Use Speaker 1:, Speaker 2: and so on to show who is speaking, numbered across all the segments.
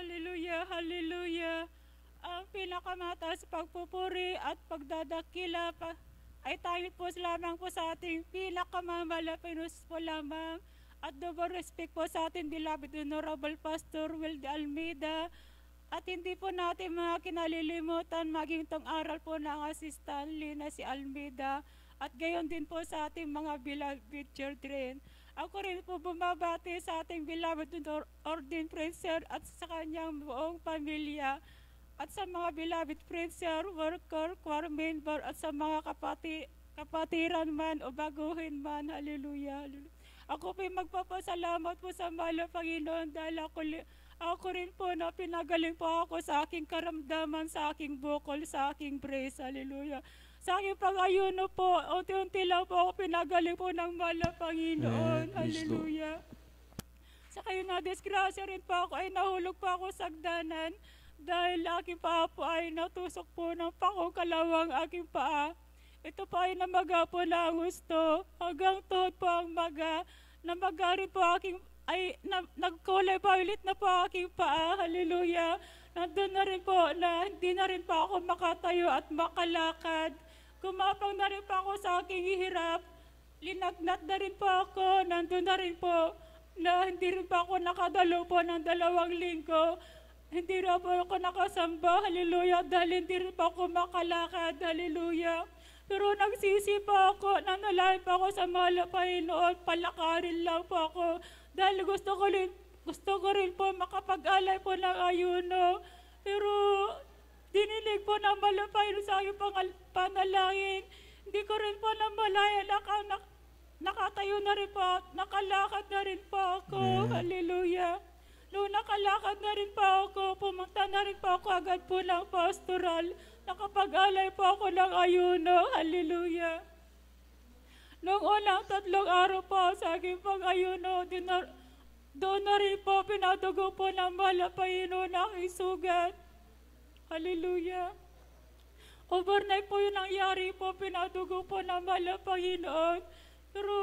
Speaker 1: Hallelujah, hallelujah. Ang pinakamataas pagpupuri at pagdadakila ay tayo po lamang po sa ating pinakamamalapinos po lamang at double respect po sa ating beloved Honorable Pastor Will de Almeida. At hindi po natin mga kinalilimutan maging tong aral po ng assistant Lina si Almeida at gayon din po sa ating mga beloved children. Ako rin po bumabati sa ating beloved ordained preacher at sa kanyang buong pamilya at sa mga beloved preacher, worker, choir member at sa mga kapatiran man o baguhin man. Hallelujah. Hallelujah. Ako po magpapasalamat po sa mahal na Panginoon dahil ako rin po na pinagaling po ako sa aking karamdaman, sa aking bukol, sa aking brace. Hallelujah. Sa aking pag-ayuno po, unti-unti lang po ako pinagaling po ng mahal na Panginoon. Hallelujah. Sa kayo na disgrasya rin po ako ay nahulog po ako sa sagdanan dahil aking paa po ay natusok po ng pakong kalawang aking paa. Ito po ay namaga po na ang gusto, hanggang tuhod po ang maga, namaga rin po aking, nagkulay violet na po aking paa, hallelujah. Nandun na rin po na hindi na rin po ako makatayo at makalakad. Kumapang na rin po ako sa aking hirap, linagnat na rin po ako, nandun na rin po na hindi rin po ako nakadalo po ng 2 linggo. Hindi rin po ako nakasamba, hallelujah, dahil hindi rin po ako makalakad, hallelujah. Pero nagsisi pa ako, nanalain pa ako sa mahal na Panginoon, palakarin lang po ako. Dahil gusto ko rin po makapag-alay po ng ayuno. Pero dinilig po ng mahal na Panginoon sa aking panalangin. Hindi ko rin po namalaya, nakatayo na rin po, nakalakad na rin po ako. Hallelujah. Noong nakalakad na rin po ako, pumunta na rin po ako agad po ng pastoral. Nakapag-alay po ako ng ayuno. Hallelujah. Noong unang 3 araw po sa aking pag-ayuno, doon na rin po pinadugo po ng mahal na Panginoon na aking sugat. Hallelujah. Overnight po yung nangyari po, pinadugo po ng mahal na Panginoon. Pero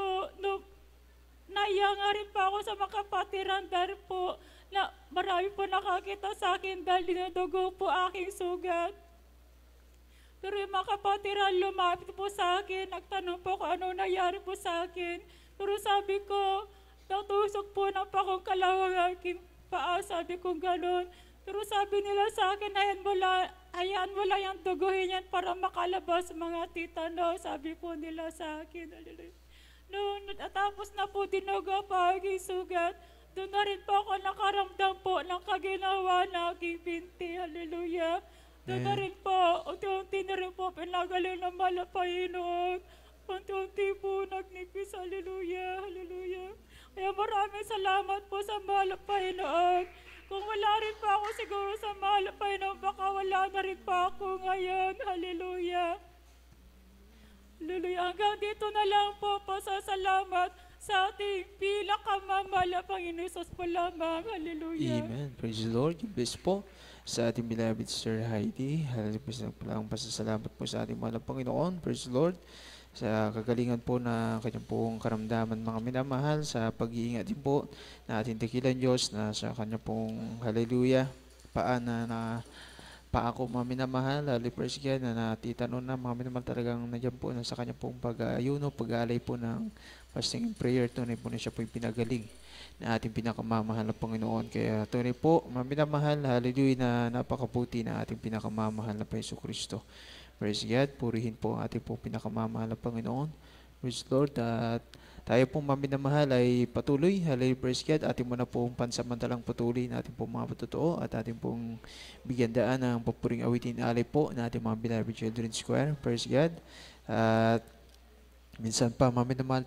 Speaker 1: naiya nga rin pa ako sa makapatiran dahil po na marami po nakakita sa akin dahil dinadugo po aking sugat. Pero yung mga kapatiran lumapit po sa akin, nagtanong po kung ano nangyari po sa akin. Pero sabi ko, natusok po ng pakong kalawang aking paa, sabi ko gano'n. Pero sabi nila sa akin, hayaan mo lang yung duguhin yan para makalabas mga titano, sabi po nila sa akin. Noong natapos na po dinuga pa aking sugat, doon na rin po ako nakaramdam po ng kaginawa na aking binti. Hallelujah. Doon na rin po, unti-unti na rin po pinagaling ng mahal na Panginoon. Unti-unti po nagnipis, hallelujah, hallelujah. Kaya maraming salamat po sa mahal na Panginoon. Kung wala rin po ako siguro sa mahal na Panginoon, baka wala na rin po ako ngayon, hallelujah. Hallelujah. Hanggang dito na lang po, pasasalamat sa ating pinakamamahal na Panginoon Jesus po lamang, hallelujah.
Speaker 2: Amen. Praise the Lord. Bless po sa ating beloved Sister Heidi. Hallelujah. Pasasalamat po sa ating mahal na Panginoon. Praise the Lord. Sa kagalingan po na kanyang pong karamdaman mga minamahal, sa pag-iingat din po na ating dakilang Diyos na sa kanya pong hallelujah, paako mga minamahal, praise God, na natitanon na mga minamahal talagang nandiyan po na sa kanya pong pag-ayuno, pag-aalay po ng fasting and prayer. Tunay po na siya po yung pinagaling na ating pinakamamahal na Panginoon. Kaya tunay po, mga minamahal, hallelujah, na napakabuti na ating pinakamamahal na Yesu Kristo. Praise God, purihin po ang ating po pinakamamahal na Panginoon. Praise Lord, at tayo pong maminamahal ay patuloy, hallelujah, praise God, ating muna pong pansamantalang patuloy na ating pong mga patotoo at ating pong bigyan daan ng papuring awitin alay po na ating mga beloved children's choir. Praise God. At minsan pa, maminamahal